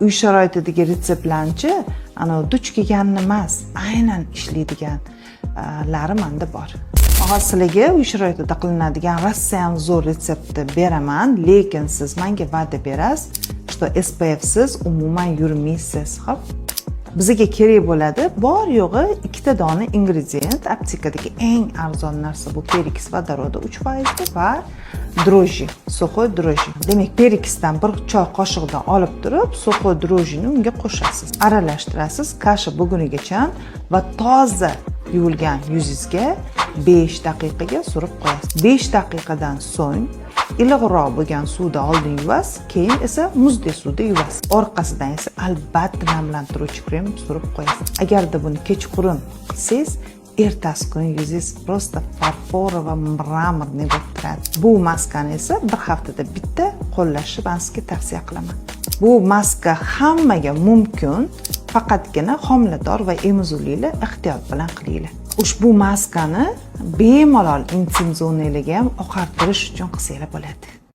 uy sharoitidagi retseptlarni ana duch kelganini emas, aynan ishlaydiganlari menda bor. Hozir sizlarga uy sharoitida qilinadigan Rossiyan zo'r retseptni beraman, lekin siz menga va'da berasiz, что SPF siz umuman yurmaysiz, xo'p? Bizga kerak bo'ladi bor yo'g'i 2 dona ingredient. Aptekadagi eng arzon narsa bu pereks vodoroda 3% va droji, so'xoy droji. Demak, pereksdan 1 choy qoshiqdan olib turib, so'xoy drojini unga qo'shasiz. Aralashtirasiz kasha bo'lgunigacha va toza yuvilgan yuzingizga 5 daqiqaga surib qo'yasiz. 5 daqiqadan so'ng iliqroq bo'lgan suvda oldin yuvasiz, keyin esa muzdek suvda yuvasiz. Orqasidan esa albatta namlantiruvchi krem surib qo'yasiz. Agarda buni kechqurun qilsangiz, ertasi kuni yuzingiz prosta farfora va mramorniy bo'lib turadi. Bu maskani esa bir haftada bitta qo'llashni men sizga tavsiya qilaman. Bu maska hammaga mumkin, faqatgina homilador va emizuvlilar ehtiyot bilan qilinglar. Ushbu maskani bemalol intim zonalarga ham oqartirish uchun qilsanglar bo'ladi.